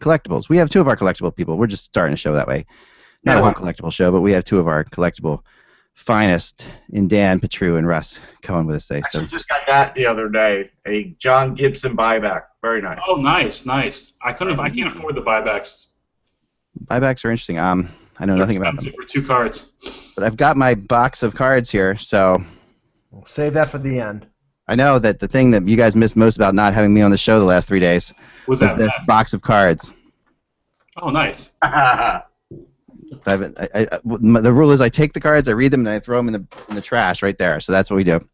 Collectibles. We have two of our collectible people. We're just starting a show that way. Not a whole collectible show, but we have two of our collectible finest in Dan Petru and Russ Cohen with us today. I just got that the other day. A John Gibson buyback. Very nice. Oh, nice. I can't afford the buybacks. Buybacks are interesting. I know nothing about them. For 2 cards. But I've got my box of cards here, so we'll save that for the end. I know that the thing that you guys missed most about not having me on the show the last 3 days was this box of cards. Oh, nice. The rule is I take the cards, I read them, and I throw them in the trash right there. So that's what we do.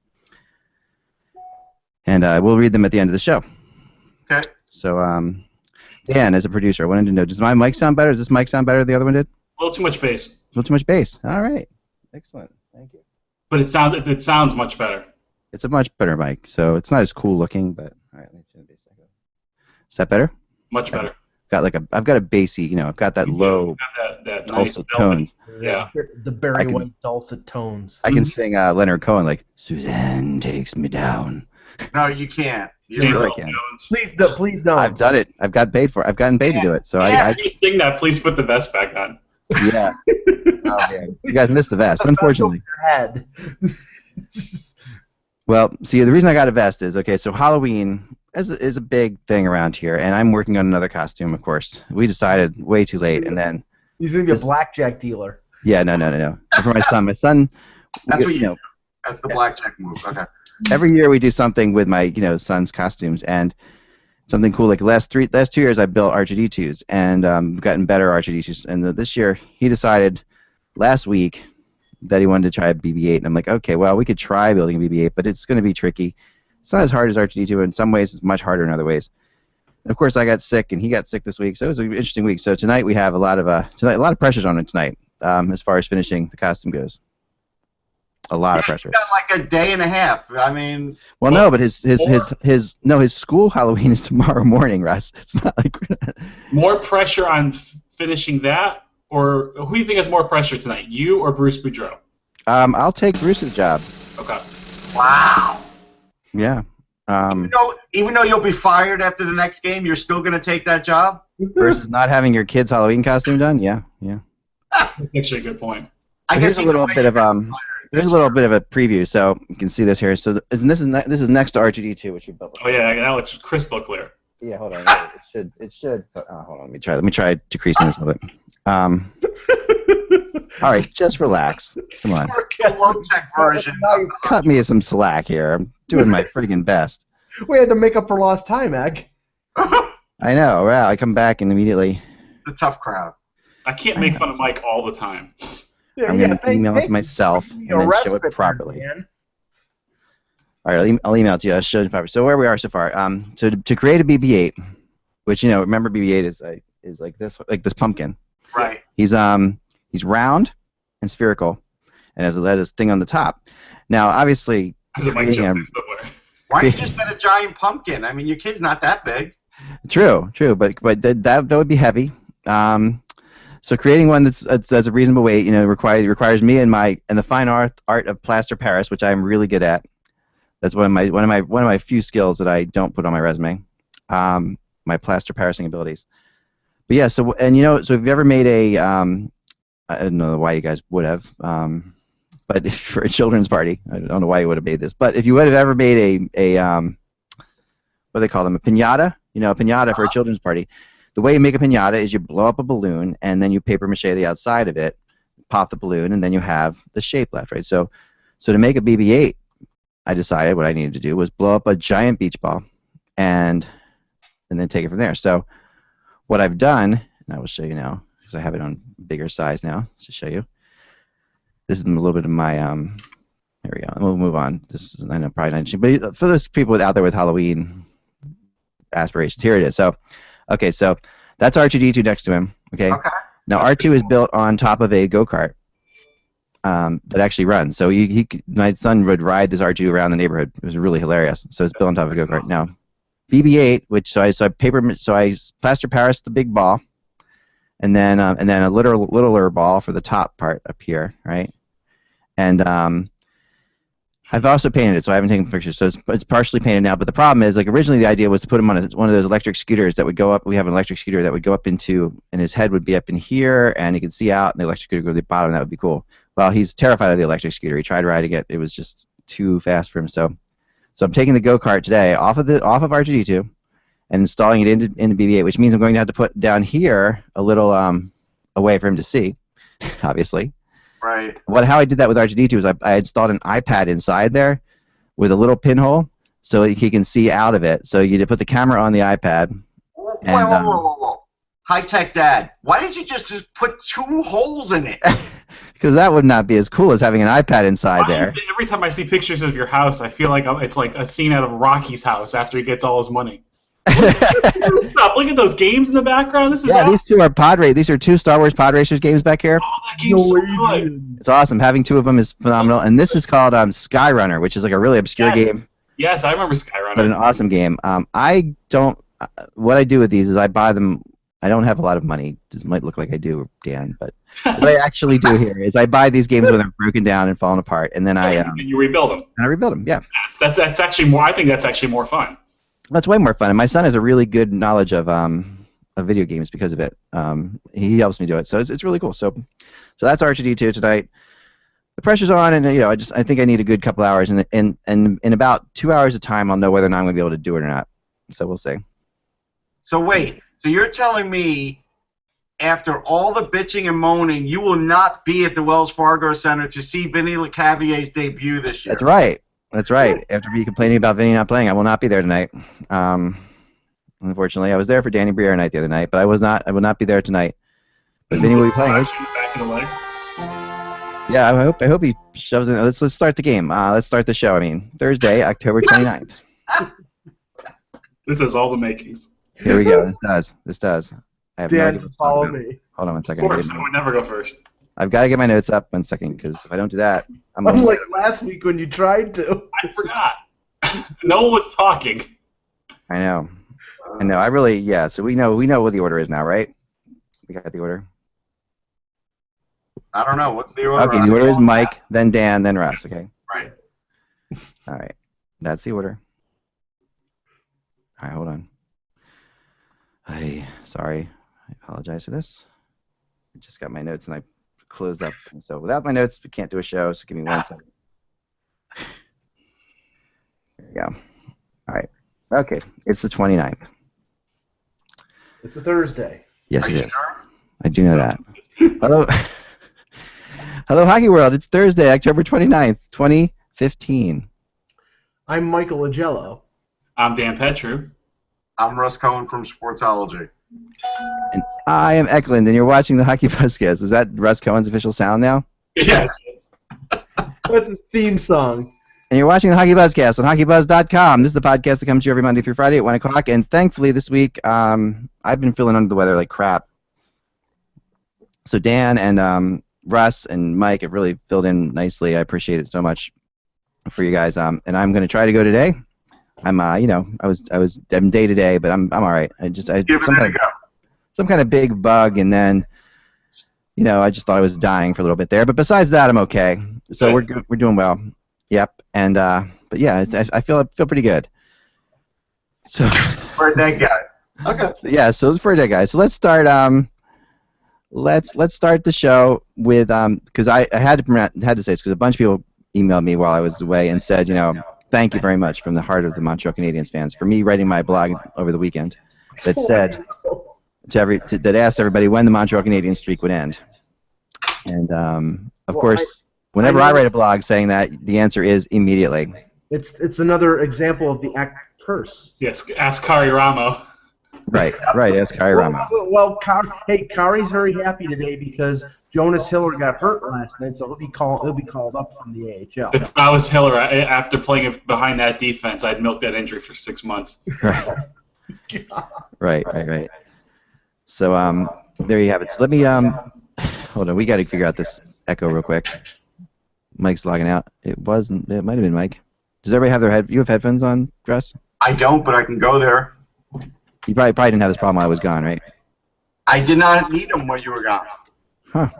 And we'll read them at the end of the show. Okay. So, Dan, as a producer, I wanted to know, does my mic sound better? Does this mic sound better than the other one did? A little too much bass. A little too much bass. All right. Excellent. Thank you. But it sounds much better. It's a much better mic, so it's not as cool looking, but all right. Let me turn the bass back up. Is that better? Much better. I've got a bassy, I've got that low, that dulcet nice tones. Yeah. The Barry White dulcet tones. I can sing Leonard Cohen like Suzanne takes me down. No, you can't. You really can. Please don't. I've done it. I've gotten paid for it. I've gotten paid to do it. So I sing that. Please put the vest back on. Yeah. Oh, man. You guys missed the vest, unfortunately. Your head. Well, see, the reason I got a vest is, okay, so Halloween is a big thing around here, and I'm working on another costume, of course. We decided way too late, and then... He's going to be a blackjack dealer. Yeah, no. For my son. My son... That's what you know. That's the blackjack move. Okay. Every year we do something with my, son's costumes, and something cool. Like last 2 years I built R2-D2s, and gotten better R2-D2s. And this year he decided last week that he wanted to try a BB-8, and I'm like, okay, well, we could try building a BB-8, but it's going to be tricky. It's not as hard as R2-D2, in some ways it's much harder in other ways. And of course I got sick, and he got sick this week, so it was an interesting week. So tonight we have a lot of pressures on him tonight, as far as finishing the costume goes. A lot of pressure. He's got like a day and a half. I mean. Well, no, but his school Halloween is tomorrow morning, Russ. It's not like more pressure on finishing that, or who do you think has more pressure tonight, you or Bruce Boudreau? I'll take Bruce's job. Okay. Wow. Yeah. Even though you'll be fired after the next game, you're still going to take that job? Versus not having your kid's Halloween costume done? Yeah. That's actually a good point. Here's a little bit of a preview, so you can see this here. So this is next to R2-D2, which we built. Oh yeah, that looks crystal clear. Yeah, hold on. It should. Hold on. Let me try decreasing this a little bit. All right, just relax. Come on. Version. Cut me some slack here. I'm doing my friggin' best. We had to make up for lost time, Egg. I know. Wow. I come back and immediately. The tough crowd. I can't make fun of Mike all the time. I'm going to email it to myself and then show it properly. All right, I'll email it to you. I'll show it properly. So where we are so far. So to create a BB-8, which remember BB-8 is like this pumpkin. Right. He's round and spherical, and has a thing on the top. Now, obviously, why don't you just get a giant pumpkin? I mean, your kid's not that big. True, but that would be heavy. So creating one that's a reasonable weight, requires me and the fine art of plaster Paris, which I'm really good at. That's one of my few skills that I don't put on my resume. My plaster Parising abilities. But yeah, so if you ever made I don't know why you guys would have, but for a children's party, I don't know why you would have made this. But if you would have ever made a what do they call them, a piñata? A piñata for a children's party. The way you make a piñata is you blow up a balloon, and then you paper mache the outside of it, pop the balloon, and then you have the shape left, right? So to make a BB-8, I decided what I needed to do was blow up a giant beach ball, and then take it from there. So what I've done, and I will show you now, because I have it on bigger size now to show you. This is a little bit of my there we go. We'll move on. This is, I know, probably not interesting, but for those people out there with Halloween aspirations, here it is. So, okay, so that's R2-D2 next to him. Okay. Now R2 is built on top of a go-kart that actually runs. So my son would ride this R2 around the neighborhood. It was really hilarious. So it's built on top of a go-kart. Now, BB-8, which I plaster Paris the big ball, and then a littler ball for the top part up here, right? And I've also painted it, so I haven't taken pictures. So it's partially painted now. But the problem is, like, originally the idea was to put him on one of those electric scooters that would go up. We have an electric scooter that would go up into, and his head would be up in here, and he could see out, and the electric scooter would go to the bottom. That would be cool. Well, he's terrified of the electric scooter. He tried riding it. It was just too fast for him. So I'm taking the go-kart today off of R2D2 and installing it into BB-8, which means I'm going to have to put down here a little a way for him to see, obviously. Right. How I did that with R2D2 is I installed an iPad inside there with a little pinhole so he can see out of it. So you put the camera on the iPad. Whoa. High-tech dad. Why didn't you just put 2 holes in it? Because that would not be as cool as having an iPad inside there. Every time I see pictures of your house, I feel like it's like a scene out of Rocky's house after he gets all his money. Stop! Look at those games in the background. This is awesome. These two are These are 2 Star Wars Pod Racers games back here. Oh, that game's so good. It's awesome. Having 2 of them is phenomenal. And this is called Skyrunner, which is like a really obscure game. Yes, I remember Skyrunner. But an awesome game. What I do with these is I buy them. I don't have a lot of money. This might look like I do, Dan, but what I actually do here is I buy these games when they're broken down and falling apart, and then and you rebuild them. And I rebuild them. Yeah. That's actually more. I think that's actually more fun. That's way more fun, and my son has a really good knowledge of video games because of it. He helps me do it, so it's really cool. So that's R2D2 tonight. The pressure's on, and I think I need a good couple hours, and in about 2 hours of time, I'll know whether or not I'm going to be able to do it or not. So we'll see. So wait, so you're telling me after all the bitching and moaning, you will not be at the Wells Fargo Center to see Vinny LeCavallier's debut this year? That's right. That's right. After me complaining about Vinny not playing, I will not be there tonight. Unfortunately, I was there for Danny Briere night the other night, but I will not be there tonight. But Vinny will be playing. Back in the leg. Yeah, I hope he shoves it. Let's start the game. Let's start the show. Thursday, October 29th. This has all the makings. Here we go. This does. I have Dan, no idea follow me. Hold on one second. Of course, I would never go first. I've got to get my notes up 1 second, because if I don't do that, I'm Unlike last week when you tried to. I forgot. No one was talking. I know. So we know what the order is now, right? We got the order. I don't know. What's the order? Okay, the order is Mike, then Dan, then Russ. Okay. Right. All right. That's the order. All right, hold on. Sorry. I apologize for this. I just got my notes and I closed up. So without my notes, we can't do a show, so give me 1 second. There we go. All right. Okay. It's the 29th. It's a Thursday. Yes, it is. I do know that. Hello. Hello, Hockey World. It's Thursday, October 29th, 2015. I'm Michael Agello. I'm Dan Petru. I'm Russ Cohen from Sportsology. And I am Eklund, and you're watching the HockeyBuzzCast. Is that Russ Cohen's official sound now? Yes. That's his theme song. And you're watching the HockeyBuzzCast on HockeyBuzz.com. This is the podcast that comes to you every Monday through Friday at 1 o'clock. And thankfully, this week, I've been feeling under the weather like crap. So Dan and Russ and Mike have really filled in nicely. I appreciate it so much for you guys. And I'm going to try to go today. I'm day to day, but I'm all right. Some kind of big bug, and then I just thought I was dying for a little bit there. But besides that, I'm okay. So we're doing well. Yep. And but yeah, I feel pretty good. So For a dead guy. Okay. Yeah. So it's for a dead guy. So let's start. Let's start the show with because I had to say this because a bunch of people emailed me while I was away and said thank you very much from the heart of the Montreal Canadiens fans for me writing my blog over the weekend that said that asked everybody when the Montreal Canadiens streak would end. And of course, whenever I write a blog saying that, the answer is immediately. It's another example of the act curse. Yes, ask Kari Ramo. Right, ask Kari Ramo. Well, Kari's very happy today because Jonas Hiller got hurt last night, so he'll be called up from the AHL. If I was Hiller, after playing behind that defense, I'd milk that injury for 6 months. Right. So there you have it. So let me hold on. We got to figure out this echo real quick. Mike's logging out. It might have been Mike. Does everybody have you have headphones on, Dress? I don't, but I can go there. You probably didn't have this problem while I was gone, right? I did not need them when you were gone. Huh.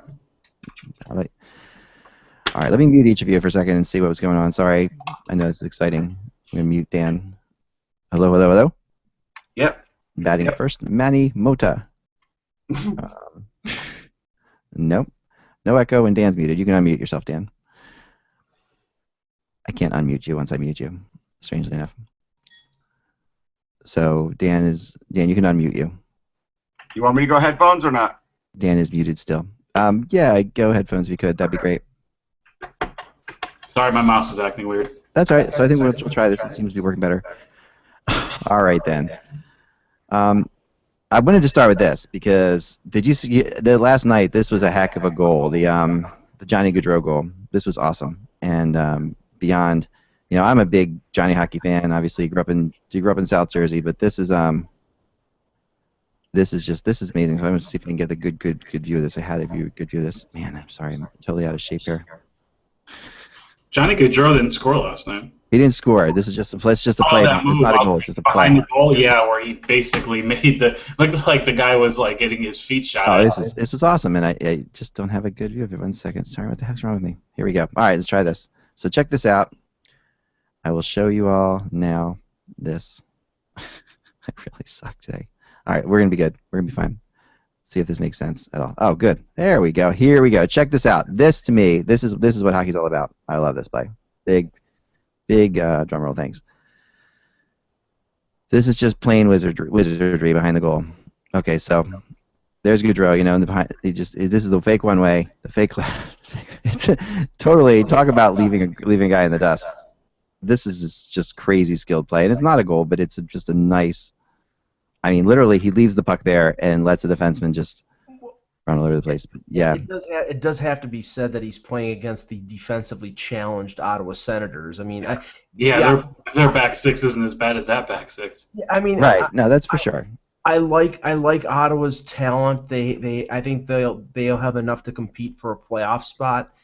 All right, let me mute each of you for a second and see what's going on. Sorry, I know this is exciting. I'm going to mute Dan. Hello, hello, hello. Yep. Batting first, Manny Mota. Nope. No echo, and Dan's muted. You can unmute yourself, Dan. I can't unmute you once I mute you, strangely enough. So Dan, you can unmute you. You want me to go headphones or not? Dan is muted still. Yeah, go headphones if you could. That'd be great. Sorry, my mouse is acting weird. That's all right. So I think we'll try this. It seems to be working better. All right, then. I wanted to start with this because did you see the last night? This was a heck of a goal. The Johnny Gaudreau goal. This was awesome. And beyond, I'm a big Johnny hockey fan. Obviously, grew up in South Jersey, but this is amazing. So I'm going to see if I can get a good view of this. I had a good view of this. Man, I'm sorry, I'm totally out of shape here. Johnny Gaudreau didn't score last night. He didn't score. This is just a play. It's just a play. It's not a goal. It's just a play. Behind the goal, yeah, where he basically made looked like the guy was like getting his feet shot. Oh, this was awesome, and I just don't have a good view of it. 1 second. Sorry, what the heck's wrong with me? Here we go. All right, let's try this. So check this out. I will show you all now this. I really suck today. All right, we're gonna be good. We're gonna be fine. See if this makes sense at all. Oh, good. There we go. Here we go. Check this out. This to me, this is what hockey's all about. I love this play. Big drum roll. Thanks. This is just plain wizardry behind the goal. Okay, so there's Gaudreau. In the behind. This is the fake one way. The fake. It's totally talk about leaving a guy in the dust. This is just crazy skilled play, and it's not a goal, but it's just a nice. I mean, literally, he leaves the puck there and lets the defenseman just run all over the place. But yeah, it does have to be said that he's playing against the defensively challenged Ottawa Senators. I mean, their back six isn't as bad as that back six. I mean, right? No, that's for sure. I like Ottawa's talent. I think they'll have enough to compete for a playoff spot.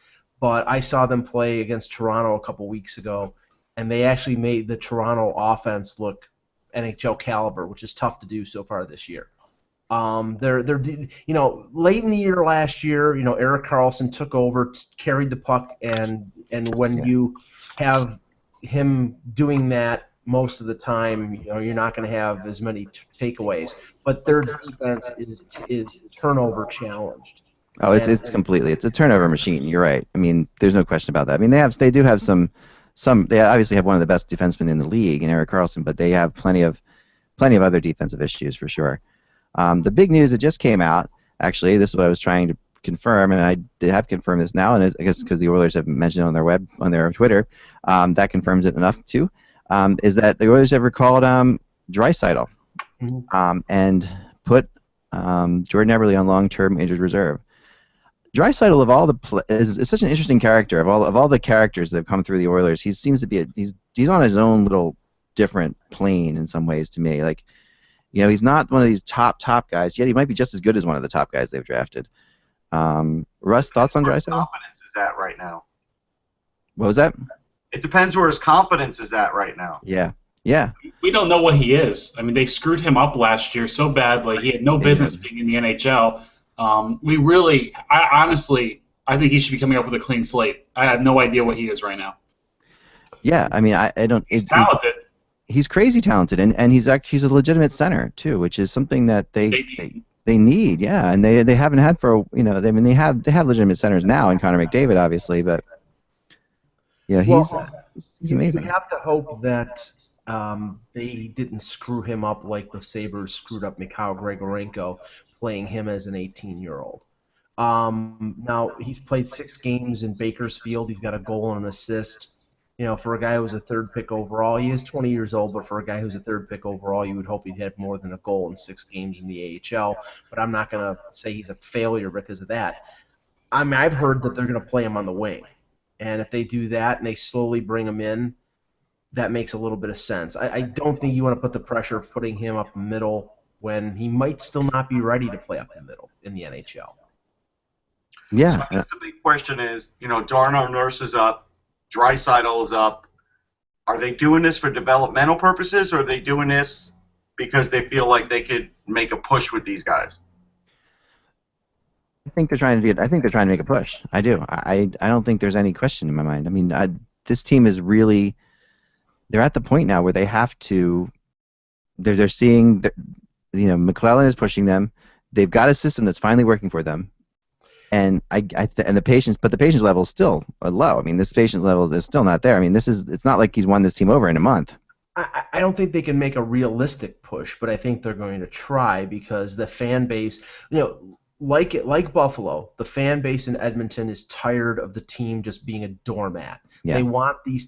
But I saw them play against Toronto a couple weeks ago, and they actually made the Toronto offense look NHL caliber, which is tough to do so far this year. They're late in the year last year, Erik Karlsson took over, carried the puck, and when you have him doing that most of the time, you're not going to have as many takeaways. But their defense is turnover challenged. Oh, it's a turnover machine. You're right. I mean, there's no question about that. I mean, they do have some. They obviously have one of the best defensemen in the league in Erik Karlsson, but they have plenty of other defensive issues for sure. The big news that just came out, actually, this is what I was trying to confirm, and I have confirmed this now, and I guess because the Oilers have mentioned it on their Twitter, that confirms it enough too, is that the Oilers have recalled Draisaitl and put Jordan Eberle on long-term injured reserve. Draisaitl of all is such an interesting character. Of all the characters that have come through the Oilers, he seems to be he's on his own little different plane in some ways to me. Like, he's not one of these top guys, yet he might be just as good as one of the top guys they've drafted. Russ, thoughts on Draisaitl? Where his confidence is at right now. What was that? It depends where his confidence is at right now. Yeah. We don't know what he is. I mean, they screwed him up last year so badly. He had no business being in the NHL. I think he should be coming up with a clean slate. I have no idea what he is right now. Yeah, I mean, I don't. He's talented. He's crazy talented, and he's a legitimate center too, which is something that they need. Yeah, and they haven't had for they have legitimate centers now in Connor McDavid, obviously, but he's amazing. You have to hope that they didn't screw him up like the Sabres screwed up Mikhail Grigorenko, playing him as an 18-year-old. Now, he's played 6 games in Bakersfield. He's got a goal and an assist. For a guy who was a third pick overall, he is 20 years old, but for a guy who's a third pick overall, you would hope he'd have more than a goal in 6 games in the AHL. But I'm not going to say he's a failure because of that. I mean, I've heard that they're going to play him on the wing. And if they do that and they slowly bring him in, that makes a little bit of sense. I don't think you want to put the pressure of putting him up middle when he might still not be ready to play up the middle in the NHL. Yeah. So I guess the big question is, Darnell Nurse is up, Draisaitl is up. Are they doing this for developmental purposes, or are they doing this because they feel like they could make a push with these guys? think they're trying to make a push. I do. I don't think there's any question in my mind. I mean, this team is really. They're at the point now where they have to. They're seeing. McClellan is pushing them. They've got a system that's finally working for them. And and the patience level is still low. I mean, this patience level is still not there. I mean, it's not like he's won this team over in a month. I don't think they can make a realistic push, but I think they're going to try because the fan base, like Buffalo, the fan base in Edmonton is tired of the team just being a doormat. Yeah. They want this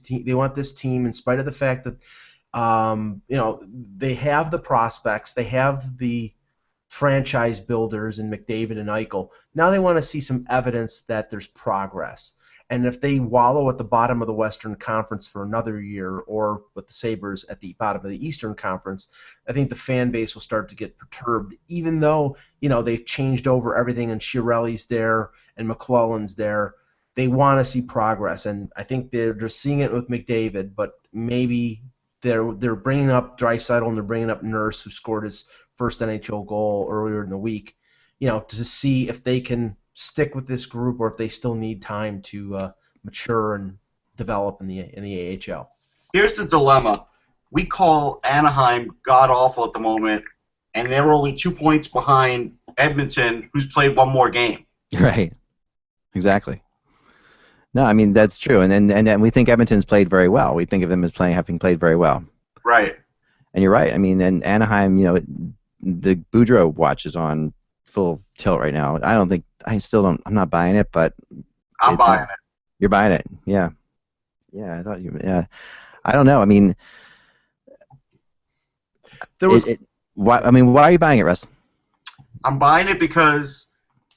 team, in spite of the fact that they have the prospects, they have the franchise builders in McDavid and Eichel. Now they want to see some evidence that there's progress. And if they wallow at the bottom of the Western Conference for another year, or with the Sabres at the bottom of the Eastern Conference, I think the fan base will start to get perturbed, even though they've changed over everything and Chiarelli's there and McClellan's there. They want to see progress, and I think they're seeing it with McDavid, but maybe they're bringing up Draisaitl and they're bringing up Nurse, who scored his first NHL goal earlier in the week, to see if they can stick with this group or if they still need time to mature and develop in the AHL. Here's the dilemma. We call Anaheim god-awful at the moment, and they're only 2 points behind Edmonton, who's played one more game. Right. Exactly. No, I mean, that's true. And we think Edmonton's played very well. We think of them as having played very well. Right. And you're right. I mean, and Anaheim, the Boudreau watch is on full tilt right now. I'm not buying it, but I'm buying it. You're buying it. Yeah. Yeah, I thought yeah. I don't know. I mean, why are you buying it, Russ? I'm buying it because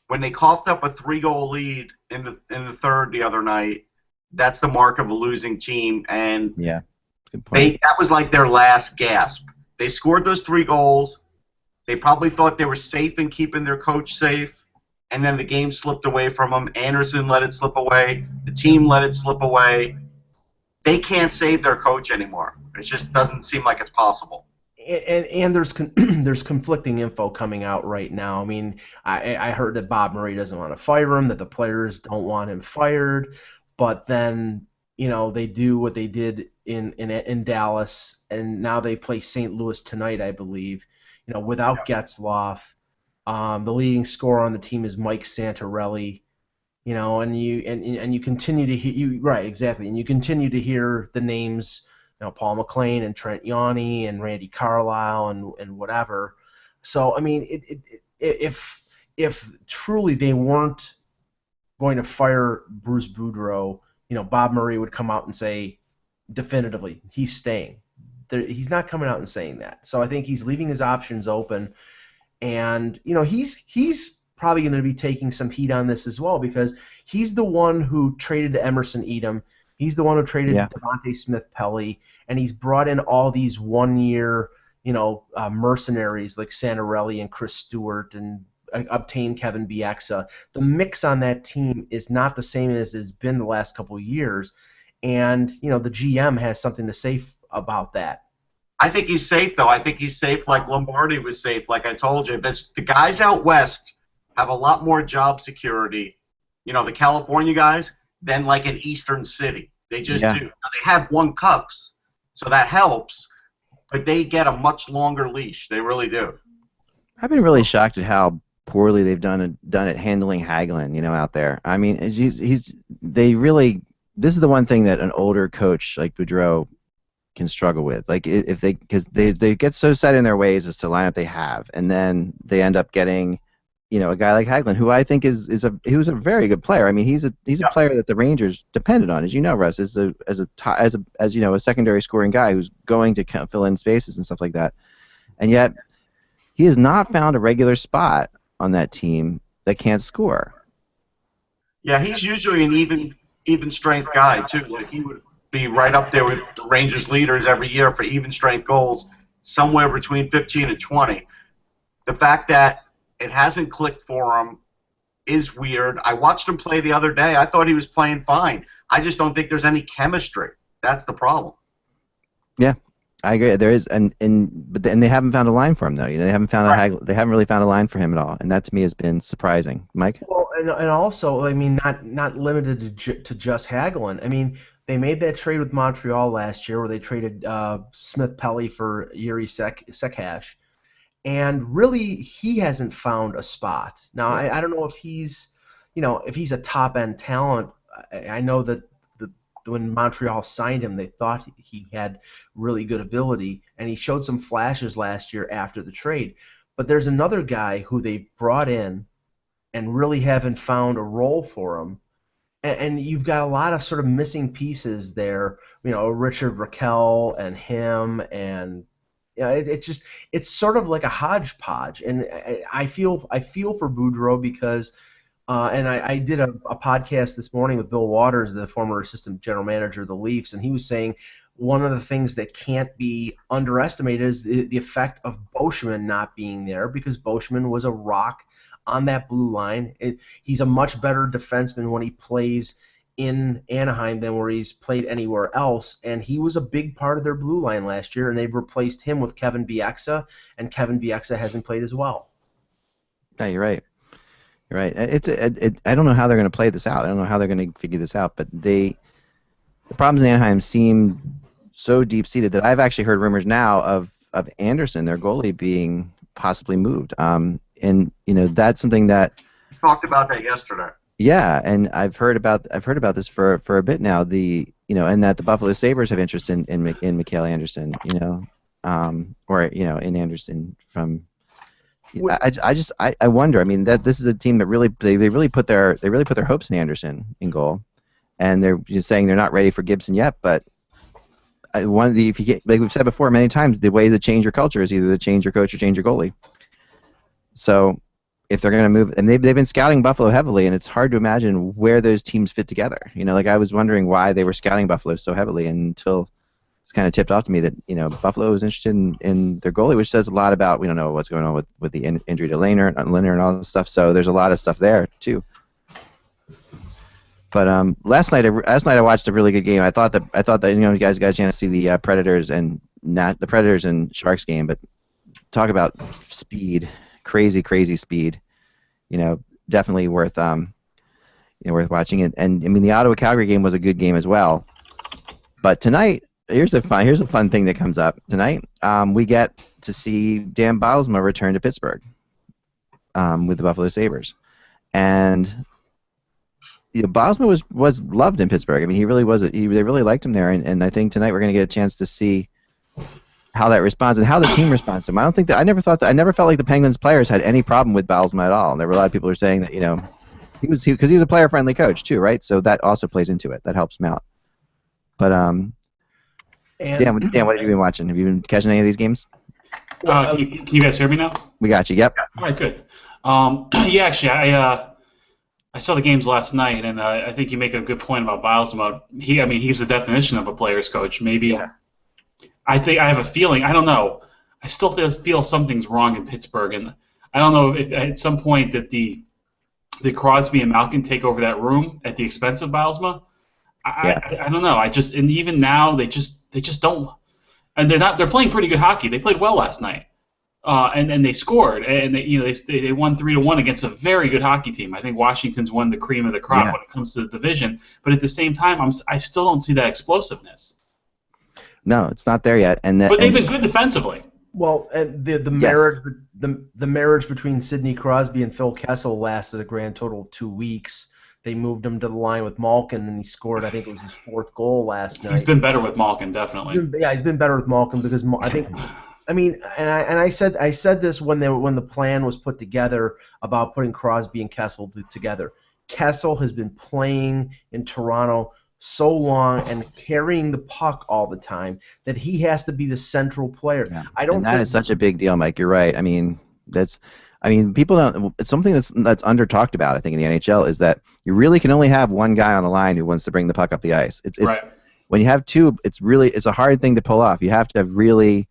when they coughed up a 3-goal lead in the third the other night, that's the mark of a losing team, and yeah, good point. That was like their last gasp. They scored those 3 goals. They probably thought they were safe in keeping their coach safe, and then the game slipped away from them. Anderson let it slip away. The team let it slip away. They can't save their coach anymore. It just doesn't seem like it's possible. And there's there's conflicting info coming out right now. I mean, I heard that Bob Murray doesn't want to fire him, that the players don't want him fired, but then they do what they did in Dallas, and now they play St. Louis tonight, I believe. Without Getzlaf, the leading scorer on the team is Mike Santorelli. And you continue to hear right, exactly, and you continue to hear the names. Paul McLean and Trent Yanni and Randy Carlisle and whatever. So I mean, if truly they weren't going to fire Bruce Boudreau, Bob Murray would come out and say definitively he's staying. He's not coming out and saying that. So I think he's leaving his options open, and he's probably going to be taking some heat on this as well because he's the one who traded Emerson Edom. He's the one who traded Devontae Smith-Pelly, and he's brought in all these one-year, mercenaries like Santorelli and Chris Stewart and obtained Kevin Bieksa. The mix on that team is not the same as it's been the last couple of years, and the GM has something to say about that. I think he's safe, though. I think he's safe like Lombardi was safe, like I told you. The guys out west have a lot more job security, the California guys, than like an Eastern city. They just do. Now, they have won cups, so that helps, but they get a much longer leash. They really do. I've been really shocked at how poorly they've done it handling Hagelin, out there. I mean, this is the one thing that an older coach like Boudreau can struggle with. Like because they get so set in their ways as to line up they have, and then they end up getting a guy like Hagelin, who I think he was a very good player. I mean, he's a player that the Rangers depended on, as you know, Russ, as a secondary scoring guy who's going to fill in spaces and stuff like that. And yet, he has not found a regular spot on that team that can't score. Yeah, he's usually an even strength guy too. Like he would be right up there with the Rangers leaders every year for even strength goals, somewhere between 15 and 20. The fact that it hasn't clicked for him is weird. I watched him play the other day. I thought he was playing fine. I just don't think there's any chemistry. That's the problem. Yeah, I agree. There is, and they haven't found a line for him though. They haven't found they haven't really found a line for him at all, and that to me has been surprising. Mike? Well, and also, I mean, not limited to just Hagelin. I mean, they made that trade with Montreal last year, where they traded Smith Pelly for Yuri Sekhash, and really he hasn't found a spot. Now, I don't know if he's a top end talent. I know that when Montreal signed him, they thought he had really good ability, and he showed some flashes last year after the trade. But there's another guy who they brought in and really haven't found a role for him. And you've got a lot of sort of missing pieces there. Richard Raquel and him, and it's sort of like a hodgepodge. And I feel for Boudreau because. And I did a podcast this morning with Bill Waters, the former assistant general manager of the Leafs, and he was saying one of the things that can't be underestimated is the effect of Boschman not being there, because Boschman was a rock on that blue line. He's a much better defenseman when he plays in Anaheim than where he's played anywhere else, and he was a big part of their blue line last year, and they've replaced him with Kevin Bieksa, and Kevin Bieksa hasn't played as well. Yeah, you're right. You're right. I don't know how they're going to play this out. I don't know how they're going to figure this out. But the problems in Anaheim seem so deep-seated that I've actually heard rumors now of Anderson, their goalie, being possibly moved. And that's something that we talked about that yesterday. Yeah, and I've heard about this for a bit now. And that the Buffalo Sabres have interest in Mikael Anderson. In Anderson from. I wonder. I mean, that this is a team that really they really put their hopes in Anderson in goal, and they're just saying they're not ready for Gibson yet. But if you get, like we've said before many times, the way to change your culture is either to change your coach or change your goalie. So if they're going to move, and they've been scouting Buffalo heavily, and it's hard to imagine where those teams fit together. Like I was wondering why they were scouting Buffalo so heavily until it's kind of tipped off to me that Buffalo was interested in their goalie, which says a lot about we don't know what's going on with the injury to Lehner and all this stuff. So there's a lot of stuff there too. But last night I watched a really good game. I thought that you guys got a chance to see the Predators and Sharks game, but talk about speed, crazy speed. Definitely worth worth watching it. And I mean the Ottawa Calgary game was a good game as well. But tonight. Here's a fun thing that comes up tonight. We get to see Dan Bylsma return to Pittsburgh with the Buffalo Sabres, and Bylsma was loved in Pittsburgh. I mean, he really was. They really liked him there, and I think tonight we're going to get a chance to see how that responds and how the team responds to him. I never felt like the Penguins players had any problem with Bylsma at all. And there were a lot of people who were saying that because he was a player-friendly coach too, right? So that also plays into it. That helps him out. But Dan, what have you been watching? Have you been catching any of these games? Can you guys hear me now? We got you. Yep. All right, good. Yeah, actually, I saw the games last night, and I think you make a good point about Bylsma. He's the definition of a player's coach. Maybe. Yeah. I have a feeling. I don't know. I still feel something's wrong in Pittsburgh, and I don't know if at some point that the Crosby and Malkin take over that room at the expense of Bylsma. I don't know. And even now they just don't, and they're playing pretty good hockey. They played well last night, and they scored, and they won 3-1 against a very good hockey team. I think Washington's won the cream of the crop when it comes to the division, but at the same time, I still don't see that explosiveness. No, it's not there yet. But they've been good defensively. Well, and the marriage between Sidney Crosby and Phil Kessel lasted a grand total of 2 weeks. They moved him to the line with Malkin, and he scored. I think it was his 4th goal last night. He's been better with Malkin, definitely. He's been better with Malkin because I think. I said this when the plan was put together about putting Crosby and Kessel together. Kessel has been playing in Toronto so long and carrying the puck all the time that he has to be the central player. Yeah. That is such a big deal, Mike. You're right. People don't. It's something that's under talked about. I think in the NHL is that you really can only have one guy on the line who wants to bring the puck up the ice. It's right. When you have two, it's a hard thing to pull off. You have to have really,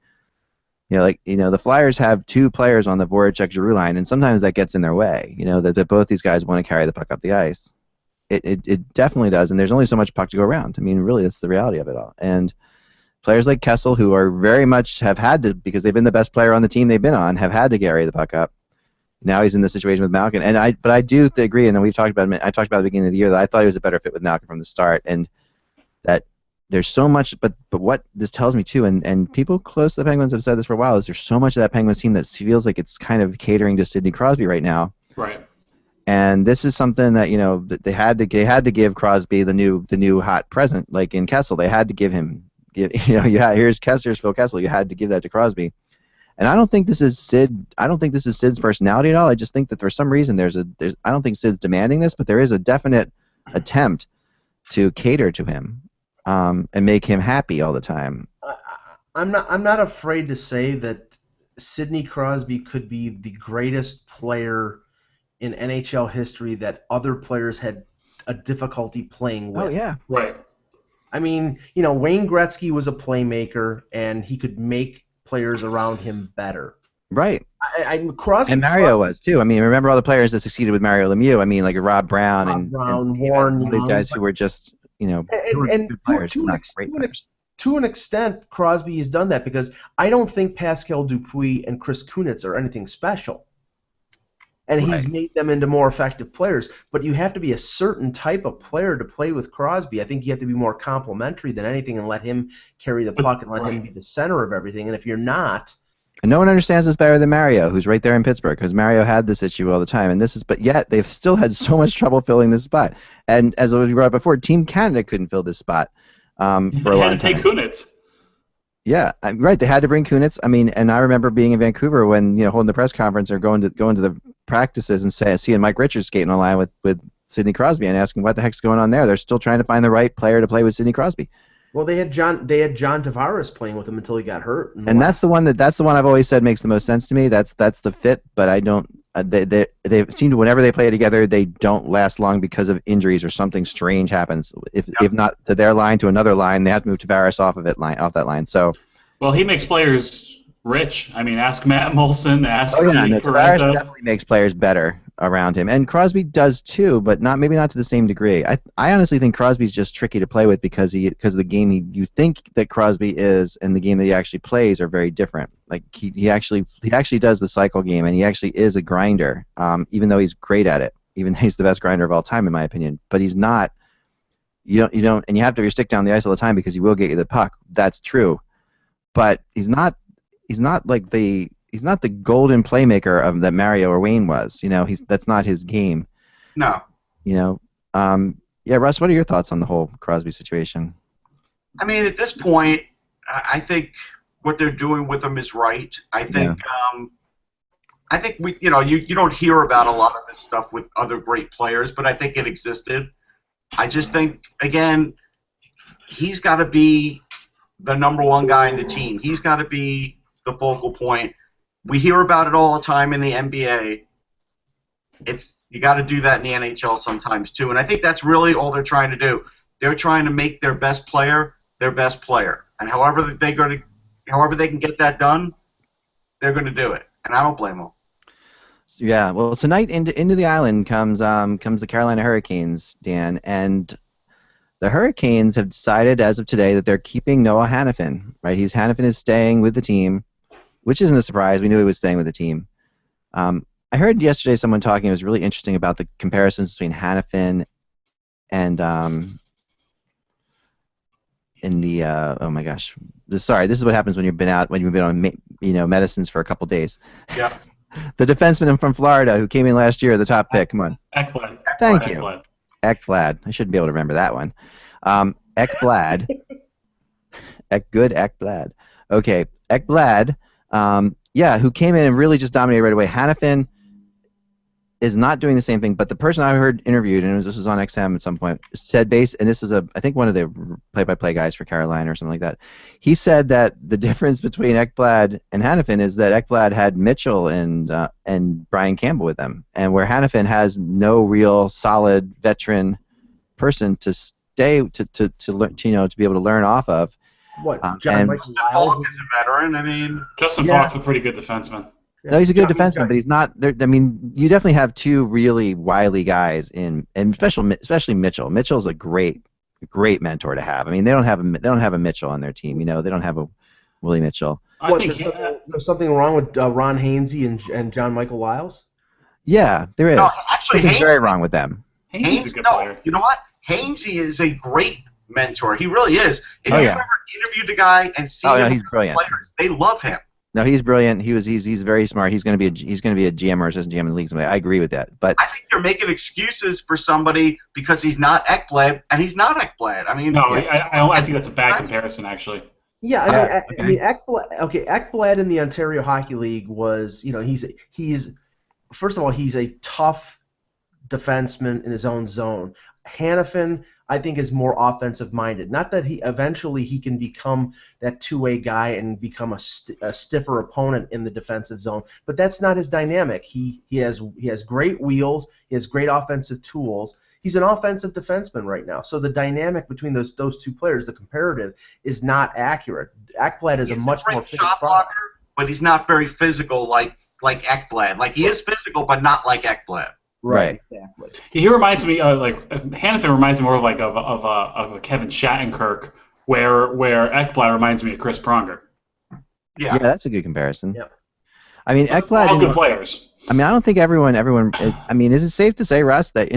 the Flyers have 2 players on the Voracek-Giroux line, and sometimes that gets in their way. That both these guys want to carry the puck up the ice. It definitely does, and there's only so much puck to go around. I mean, really, that's the reality of it all. And players like Kessel, who are very much have had to, because they've been the best player on the team they've been on, have had to carry the puck up. Now he's in this situation with Malkin, but I do agree, and we've talked about it. I talked about at the beginning of the year that I thought he was a better fit with Malkin from the start, and that there's so much. But what this tells me too, and people close to the Penguins have said this for a while, is there's so much of that Penguins team that feels like it's kind of catering to Sidney Crosby right now. Right. And this is something that that they had to give Crosby the new hot present, like in Kessel. They had to give him here's Phil Kessel. You had to give that to Crosby. And I don't think this is Sid. I don't think this is Sid's personality at all. I just think that for some reason I don't think Sid's demanding this, but there is a definite attempt to cater to him and make him happy all the time. I'm not afraid to say that Sidney Crosby could be the greatest player in NHL history that other players had a difficulty playing with. Oh yeah, right. I mean, Wayne Gretzky was a playmaker, and he could make players around him better. Right. Crosby and Mario was too. I mean, remember all the players that succeeded with Mario Lemieux? I mean, like Rob Brown and Warren, all these guys who were just and good players, to an extent, Crosby has done that, because I don't think Pascal Dupuis and Chris Kunitz are anything special. And he's made them into more effective players. But you have to be a certain type of player to play with Crosby. I think you have to be more complimentary than anything and let him carry the puck and let him be the center of everything. And if you're not... And no one understands this better than Mario, who's right there in Pittsburgh, because Mario had this issue all the time. But yet they've still had so much trouble filling this spot. And as we brought up before, Team Canada couldn't fill this spot for a long time. They had to pay Kunitz. Yeah, right. They had to bring Kunitz. I mean, and I remember being in Vancouver when holding the press conference or going to the practices and seeing Mike Richards skating on line with Sidney Crosby and asking what the heck's going on there. They're still trying to find the right player to play with Sidney Crosby. Well, they had John Tavares playing with him until he got hurt. And that's the one I've always said makes the most sense to me. That's the fit. But I don't. They seem to, whenever they play together, they don't last long because of injuries or something strange happens. If not to their line, to another line, they have to move Tavares off that line. So. Well, he makes players rich. I mean, ask Matt Molson, ask Tavares definitely makes players better around him, and Crosby does too, but maybe not to the same degree. I honestly think Crosby's just tricky to play with because of the game you think that Crosby is and the game that he actually plays are very different. Like he actually does the cycle game, and he actually is a grinder, even though he's great at it. Even though he's the best grinder of all time in my opinion, but he's not. You don't, and you have to have your stick down the ice all the time because he will get you the puck. That's true. But he's not like the golden playmaker of that Mario or Wayne was. That's not his game. No. Yeah, Russ, what are your thoughts on the whole Crosby situation? I mean, at this point, I think what they're doing with him is right. I think we, you don't hear about a lot of this stuff with other great players, but I think it existed. I just think, again, he's got to be the number one guy in the team. He's got to be the focal point. We hear about it all the time in the NBA. You got to do that in the NHL sometimes too, and I think that's really all they're trying to do. They're trying to make their best player their best player, and however they can get that done, they're going to do it, and I don't blame them. Yeah, well, tonight into the island comes the Carolina Hurricanes, Dan, and the Hurricanes have decided as of today that they're keeping Noah Hanifin. Right, Hanifin is staying with the team, which isn't a surprise. We knew he was staying with the team. I heard yesterday someone talking. It was really interesting about the comparisons between Hanifin and oh my gosh, sorry. This is what happens when you've been on medicines for a couple days. Yeah. The defenseman from Florida who came in last year, the top pick. Come on. Ekblad. Thank you. Ekblad. I should be able to remember that one. Ekblad. Good Ekblad. Okay, Ekblad. Who came in and really just dominated right away. Hanifin is not doing the same thing, but the person I heard interviewed, and this was on XM at some point, said and this was I think one of the play-by-play guys for Carolina or something like that. He said that the difference between Ekblad and Hanifin is that Ekblad had Mitchell and Brian Campbell with them, and where Hanifin has no real solid veteran person to stay to learn, to be able to learn off of. What? Justin Falk is a veteran. I mean, Justin Falk's a pretty good defenseman. No, he's a good defenseman, but he's not. I mean, you definitely have two really wily guys and especially Mitchell. Mitchell's a great great mentor to have. I mean, they don't have a Mitchell on their team. You know, they don't have a Willie Mitchell. I think there's something wrong with Ron Hainsey and John Michael Lyles? Yeah, there is. No, actually, Something's very wrong with them. Hainsey's a good player. You know what? Hainsey is a great mentor. He really is. If you've ever interviewed the guy and seen him he's brilliant. Players, they love him. No, he's brilliant. He's very smart. He's going to be a GM or assistant GM in the league someday. I agree with that. But I think you're making excuses for somebody because he's not Ekblad, and he's not Ekblad. I mean, no, I think that's a bad comparison, actually. Yeah, I mean, Ekblad in the Ontario Hockey League was, you know, he's first of all, he's a tough defenseman in his own zone. Hanifin, I think, is more offensive-minded. Not that he can become that two-way guy and become a stiffer opponent in the defensive zone, but that's not his dynamic. He has great wheels. He has great offensive tools. He's an offensive defenseman right now. So the dynamic between those two players, the comparative, is not accurate. Ekblad is a much more physical shot blocker, but he's not very physical like Ekblad. Like, he is physical, but not like Ekblad. Right. Exactly. He reminds me Hanifin reminds me more of a Kevin Shattenkirk, where Ekblad reminds me of Chris Pronger. Yeah, that's a good comparison. Yeah. I mean, Ekblad. All good players. I mean, I don't think everyone. I mean, is it safe to say, Russ, that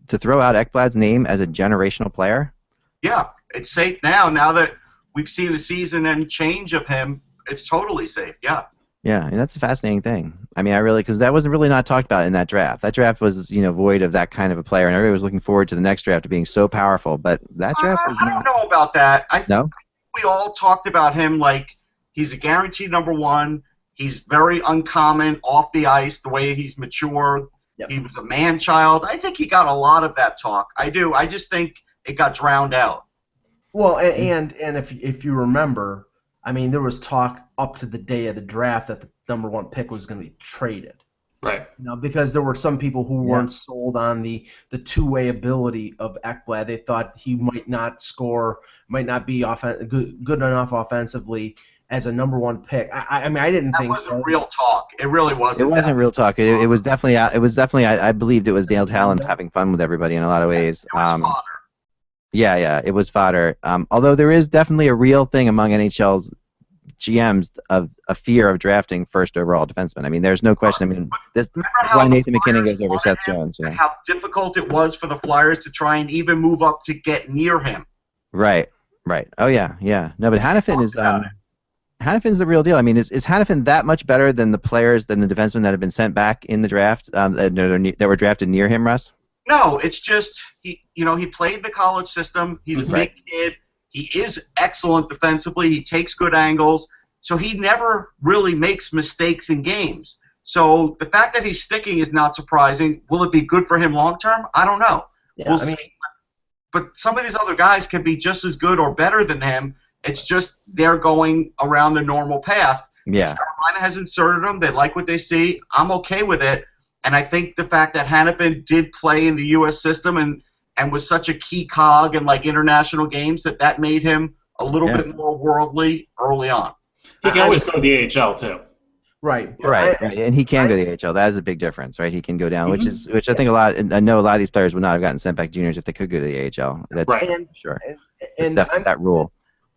to throw out Ekblad's name as a generational player? Yeah, it's safe now. Now that we've seen the season and change of him, it's totally safe. Yeah. Yeah, and that's a fascinating thing. I mean, because that wasn't really not talked about in that draft. That draft was, void of that kind of a player, and everybody was looking forward to the next draft being so powerful. But that draft was I don't know about that. I No? think we all talked about him like he's a guaranteed number one. He's very uncommon off the ice, the way he's matured. Yep. He was a man-child. I think he got a lot of that talk. I do. I just think it got drowned out. Well, and if you remember, I mean, there was talk up to the day of the draft that the number one pick was going to be traded. Right. Because there were some people who weren't sold on the two-way ability of Ekblad. They thought he might not score, might not be good enough offensively as a number one pick. I mean, I didn't think so. That wasn't real talk. It really wasn't. It wasn't real talk. It was definitely. It was definitely. I believed it was Dale Talent having fun with everybody in a lot of ways. It was fodder. Yeah, it was fodder. Although there is definitely a real thing among NHL's GMs of a fear of drafting first overall defenseman. I mean, there's no question. I mean, that's why Nathan McKinnon goes over Seth Jones. And how difficult it was for the Flyers to try and even move up to get near him. Right. Oh yeah. No, but Hanifin is. Hanifin's the real deal. I mean, is Hanifin that much better than the defensemen that have been sent back in the draft that were drafted near him, Russ? No, it's just he played the college system. He's a big kid. He is excellent defensively. He takes good angles. So he never really makes mistakes in games. So the fact that he's sticking is not surprising. Will it be good for him long term? I don't know. Yeah, we'll see. But some of these other guys can be just as good or better than him. It's just they're going around the normal path. Yeah. Carolina has inserted them. They like what they see. I'm okay with it. And I think the fact that Hanifin did play in the U.S. system and was such a key cog in international games that made him a little bit more worldly early on. He can always go to the AHL too. Right. And he can go to the AHL. That is a big difference, right? He can go down, which I think I know a lot of these players would not have gotten sent back juniors if they could go to the AHL. That's for sure. It's definitely that rule.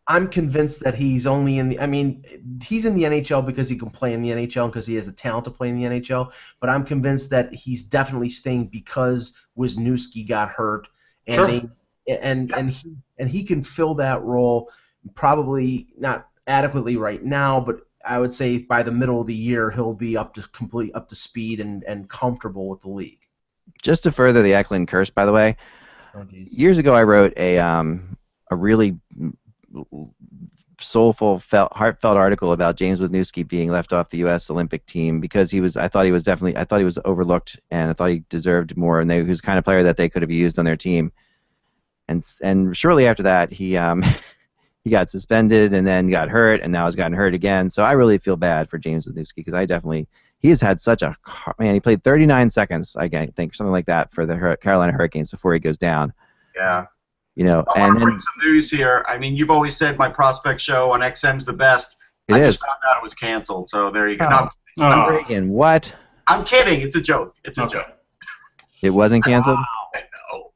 I'm convinced that he's only in the. I mean, he's in the NHL because he can play in the NHL and because he has the talent to play in the NHL. But I'm convinced that he's definitely staying because Wisniewski got hurt, and he can fill that role. Probably not adequately right now, but I would say by the middle of the year he'll be up to speed and comfortable with the league. Just to further the Eklund curse, by the way, years ago I wrote a really soulful, heartfelt article about James Wisniewski being left off the U.S. Olympic team because I thought he was overlooked and I thought he deserved more, and he was the kind of player that they could have used on their team. And shortly after that, he got suspended and then got hurt, and now has gotten hurt again. So I really feel bad for James Wisniewski because he has had such a man. He played 39 seconds, I think, something like that, for the Carolina Hurricanes before he goes down. Yeah. I want to bring some news here. I mean, you've always said my prospect show on XM's the best. I just found out it was canceled, so there you go. What? I'm kidding. It's a joke. It's a joke. It wasn't canceled? I know.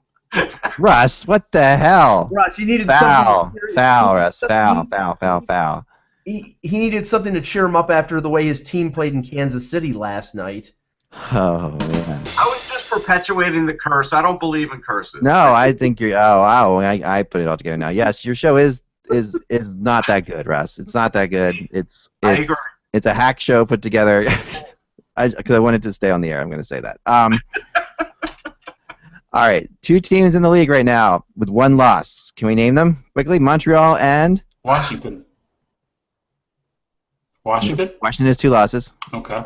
Russ, what the hell? Russ, he needed Foul, something. foul, Russ, foul. He needed something to cheer him up after the way his team played in Kansas City last night. Oh man. I was just perpetuating the curse. I don't believe in curses. No, I think you're. Oh wow, I put it all together now. Yes, your show is not that good, Russ. It's not that good. I agree. It's a hack show put together. Because I wanted to stay on the air, I'm going to say that. All right, 2 teams in the league right now with 1 loss. Can we name them quickly? Montreal and Washington. Washington has 2 losses. Okay.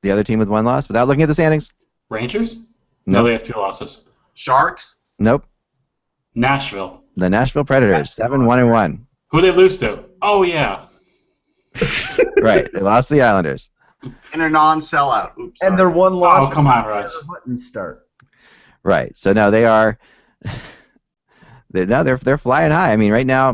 The other team with 1 loss, without looking at the standings. Rangers? No, No, they have 2 losses. Sharks? Nope. Nashville. The Nashville Predators, 7-1-1. Who they lose to? Oh yeah. Right, they lost to the Islanders. In a non-sellout. Oops. And their 1 loss. Oh, come on, Russ. Button start. Right, so now they are. They're flying high. I mean, right now,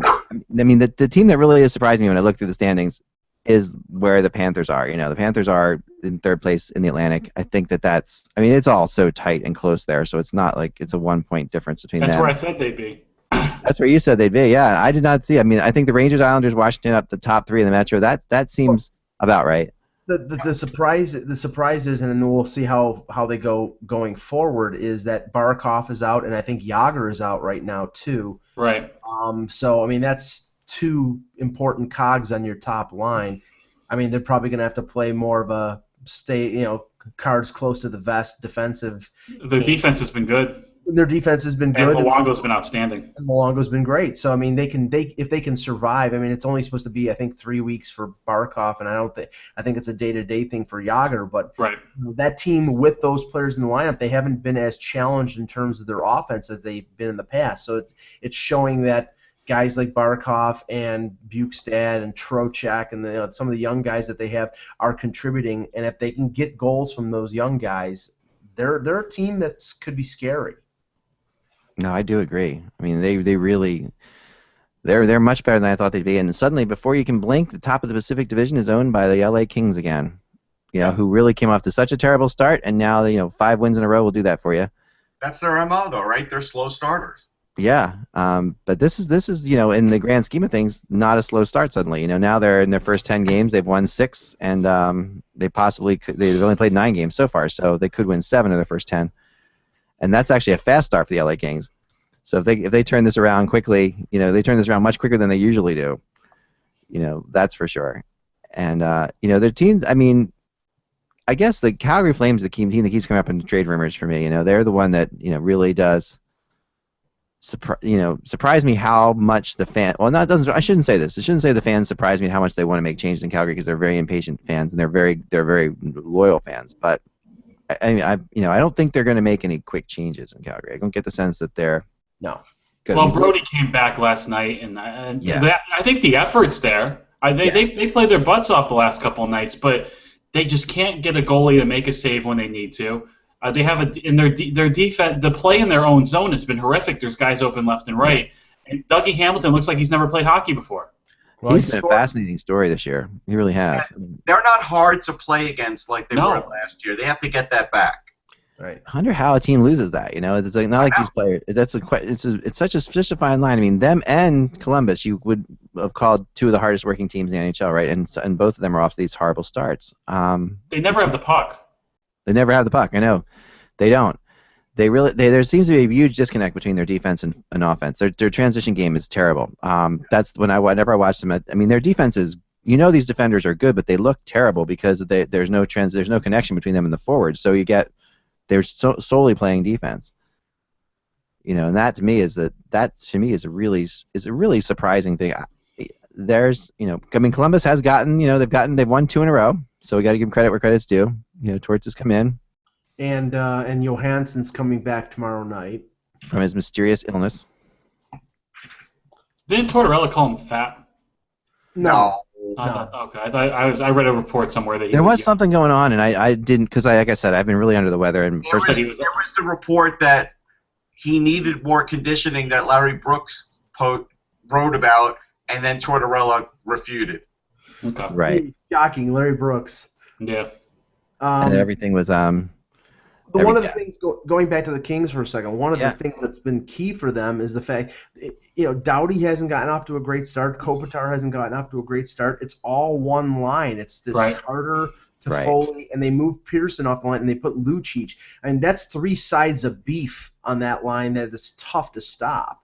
the team that really is surprising me when I look through the standings is where the Panthers are. The Panthers are in 3rd place in the Atlantic. I think that's. I mean, it's all so tight and close there, so it's not like it's a 1-point difference between them. That's where I said they'd be. That's where you said they'd be. Yeah, I did not see. I mean, I think the Rangers, Islanders, Washington up the top 3 in the Metro. That seems about right. The surprise is, and we'll see how they go going forward, is that Barkov is out, and I think Yager is out right now too. Right. So I mean that's 2 important cogs on your top line. I mean they're probably going to have to play more of a cards close to the vest defensive. Their defense has been good. Their defense has been good. And Luongo's been outstanding. And Luongo's been great. So I mean, if they can survive. I mean, it's only supposed to be I think 3 weeks for Barkov, and I think it's a day-to-day thing for Yager. But right. That team with those players in the lineup, they haven't been as challenged in terms of their offense as they've been in the past. So it's showing that guys like Barkov and Bukestad and Trocheck and some of the young guys that they have are contributing. And if they can get goals from those young guys, they're a team that could be scary. No, I do agree. I mean, they really they're much better than I thought they'd be. And suddenly, before you can blink, the top of the Pacific Division is owned by the LA Kings again. Who really came off to such a terrible start, and now 5 wins in a row will do that for you. That's their MO, though, right? They're slow starters. Yeah, but this is in the grand scheme of things, not a slow start. Suddenly, now they're in their first 10 games, they've won 6, and they've only played 9 games so far, so they could win 7 of their first 10. And that's actually a fast start for the LA Kings. So if they turn this around quickly, they turn this around much quicker than they usually do. That's for sure. And their team. I mean, I guess the Calgary Flames are the team that keeps coming up in the trade rumors for me. They're the one that really does. Surprise me how much the fan. Well, no, it doesn't. I shouldn't say this. I shouldn't say the fans surprise me how much they want to make changes in Calgary because they're very impatient fans and they're very loyal fans. But I don't think they're going to make any quick changes in Calgary. I don't get the sense that they're Well, Brody came back last night, and I think the effort's there. They played their butts off the last couple of nights, but they just can't get a goalie to make a save when they need to. They have in their defense, the play in their own zone has been horrific. There's guys open left and right, and Dougie Hamilton looks like he's never played hockey before. Well, he's been a fascinating story this year. He really has. They're not hard to play against like they were last year. They have to get that back. Right. I wonder how a team loses that. It's like not like these players. It's such a fine line. I mean, them and Columbus, you would have called 2 of the hardest working teams in the NHL, right? And both of them are off these horrible starts. They never have the puck. They never have the puck. I know, they don't. There seems to be a huge disconnect between their defense and offense. Their transition game is terrible. That's whenever I watch them. I mean, their defense is. These defenders are good, but they look terrible because there's no connection between them and the forwards. So they're solely playing defense. And that to me is a really surprising thing. Columbus has gotten, they've won 2 in a row, so we got to give them credit where credit's due. Torts has come in. And Johansson's coming back tomorrow night from his mysterious illness. Didn't Tortorella call him fat? No. I read a report somewhere that there was something going on, and I didn't because like I said, I've been really under the weather. And there was the report that he needed more conditioning that Larry Brooks wrote about, and then Tortorella refuted. Okay. Right. Shocking, Larry Brooks. Yeah. And everything was One of the things, going back to the Kings for a second, one of the things that's been key for them is the fact, Doughty hasn't gotten off to a great start. Kopitar hasn't gotten off to a great start. It's all one line. It's this Carter to Foley, and they move Pearson off the line, and they put Lucic. And that's three sides of beef on that line that is tough to stop.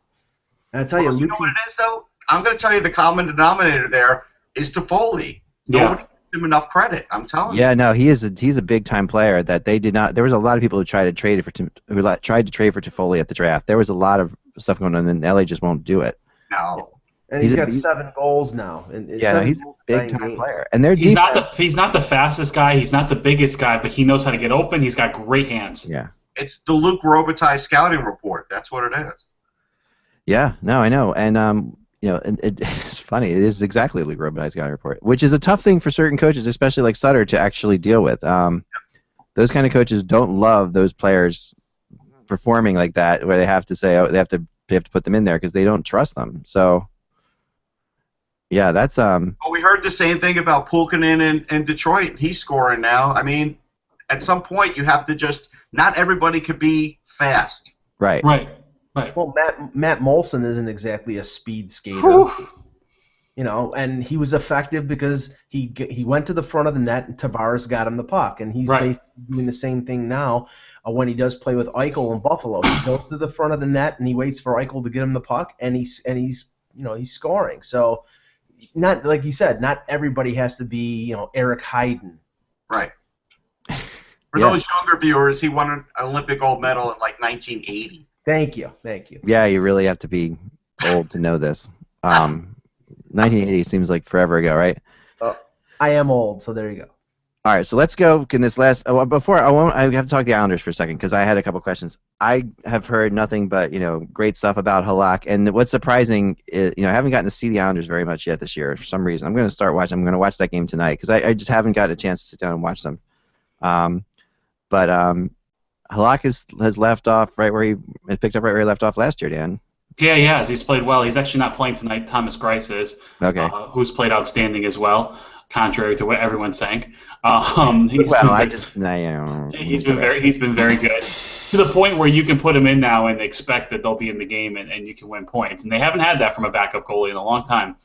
And I tell you, you know what it is, though? I'm going to tell you the common denominator there is to Foley. Nobody gives him enough credit. I'm telling you. Yeah, no, he's a big time player that they did not. There was a lot of people who tried to trade for Toffoli at the draft. There was a lot of stuff going on, and LA just won't do it. No. And he's got 7 goals now. He's a big time player. And he's not the fastest guy. He's not the biggest guy, but he knows how to get open. He's got great hands. Yeah. It's the Luke Robitaille scouting report. That's what it is. Yeah. No, I know. And it's funny. It is exactly Luke Robitaille's scouting report, which is a tough thing for certain coaches, especially like Sutter, to actually deal with. Those kind of coaches don't love those players performing like that, where they have to say, they have to put them in there because they don't trust them. So. Yeah, that's Well, we heard the same thing about Pulkkinen in Detroit. He's scoring now. I mean, at some point you have to just. Not everybody could be fast. Right. Well, Matt Molson isn't exactly a speed skater. And he was effective because he went to the front of the net and Tavares got him the puck, and he's basically doing the same thing now when he does play with Eichel in Buffalo. He goes to the front of the net and he waits for Eichel to get him the puck, and he's scoring. So. Not like you said, not everybody has to be, Eric Heiden. Right. For those younger viewers, he won an Olympic gold medal in like 1980. Thank you. Yeah, you really have to be old to know this. 1980 seems like forever ago, right? I am old, so there you go. All right, so let's go. Can this last? Before I have to talk to the Islanders for a second because I had a couple questions. I have heard nothing but great stuff about Halak, and what's surprising is I haven't gotten to see the Islanders very much yet this year for some reason. I'm going to start watching. I'm going to watch that game tonight because I just haven't gotten a chance to sit down and watch them. But Halak has left off right where he picked up right where he left off last year, Dan. Yeah, he has. He's played well. He's actually not playing tonight. Thomas Greiss is, who's played outstanding as well. Contrary to what everyone's saying, he's been very good to the point where you can put him in now and expect that they'll be in the game and you can win points. And they haven't had that from a backup goalie in a long time.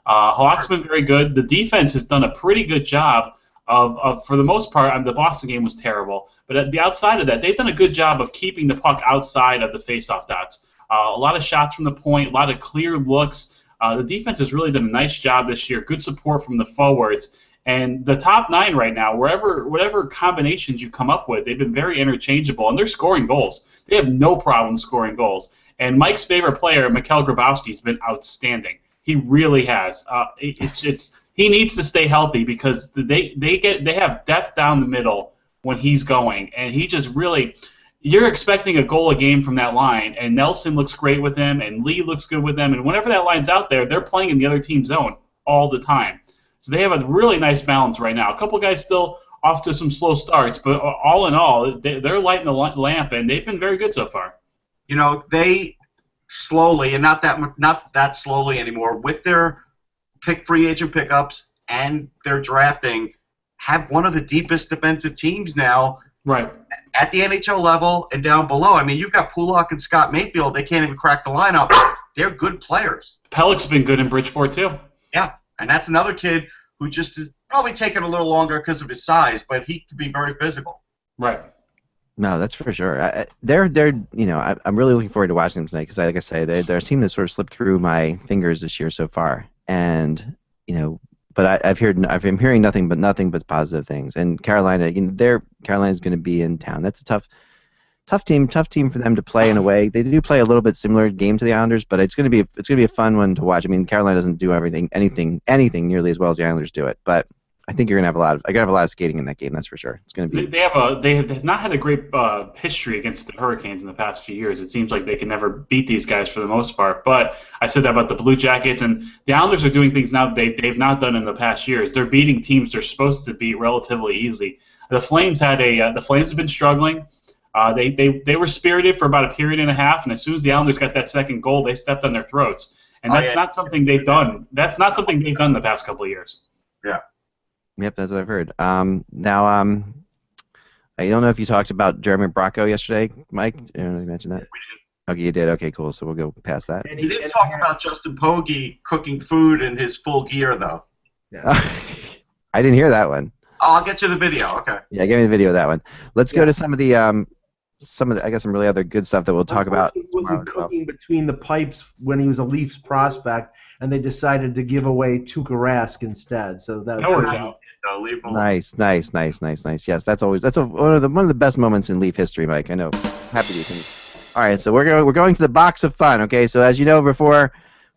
Halak's been very good. The defense has done a pretty good job of for the most part. The Boston game was terrible, but at the outside of that, they've done a good job of keeping the puck outside of the faceoff dots. A lot of shots from the point, a lot of clear looks. The defense has really done a nice job this year. Good support from the forwards. And the top 9 right now, whatever combinations you come up with, they've been very interchangeable, and they're scoring goals. They have no problem scoring goals. And Mike's favorite player, Mikhail Grabowski, has been outstanding. He really has. He needs to stay healthy because they have depth down the middle when he's going, and he just really. You're expecting a goal a game from that line, and Nelson looks great with him, and Lee looks good with them, and whenever that line's out there, they're playing in the other team's zone all the time. So they have a really nice balance right now. A couple guys still off to some slow starts, but all in all, they're lighting the lamp, and they've been very good so far. They slowly, and not that slowly anymore, with their free agent pickups and their drafting, have one of the deepest defensive teams now. Right. At the NHL level and down below. I mean, you've got Pulak and Scott Mayfield. They can't even crack the lineup. They're good players. Pellick's been good in Bridgeport, too. Yeah, and that's another kid who just is probably taking a little longer because of his size, but he can be very physical. Right. No, that's for sure. I'm really looking forward to watching them tonight because, like I say, they're a team that sort of slipped through my fingers this year so far, and But I'm hearing nothing but positive things. And Carolina, Carolina's going to be in town. That's a tough team for them to play in a way. They do play a little bit similar game to the Islanders, but it's going to be a fun one to watch. I mean, Carolina doesn't do anything nearly as well as the Islanders do it, but I think you're going to have a lot of skating in that game. That's for sure. It's going to be. They have not had a great history against the Hurricanes in the past few years. It seems like they can never beat these guys for the most part. But I said that about the Blue Jackets, and the Islanders are doing things now that they've not done in the past years. They're beating teams they're supposed to beat relatively easy. The Flames have been struggling. They were spirited for about a period and a half, and as soon as the Islanders got that second goal, they stepped on their throats. And that's not something they've done. That's not something they've done the past couple of years. Yeah. Yep, that's what I've heard. Now, I don't know if you talked about Jeremy Bracco yesterday, Mike. You mentioned that. We did. Okay, you did. Okay, cool. So we'll go past that. We didn't talk about Justin Pogge cooking food in his full gear, though. Yeah. I didn't hear that one. Oh, I'll get you the video. Okay. Yeah, give me the video of that one. Let's go to some of the I guess some really other good stuff that we'll talk about. Was he cooking between the pipes when he was a Leafs prospect, and they decided to give away Tuukka Rask instead? So that worked out. Nice. Yes, that's one of the best moments in Leaf history, Mike. I know. Happy to you. All right, so we're going to the box of fun. Okay, so as you know, before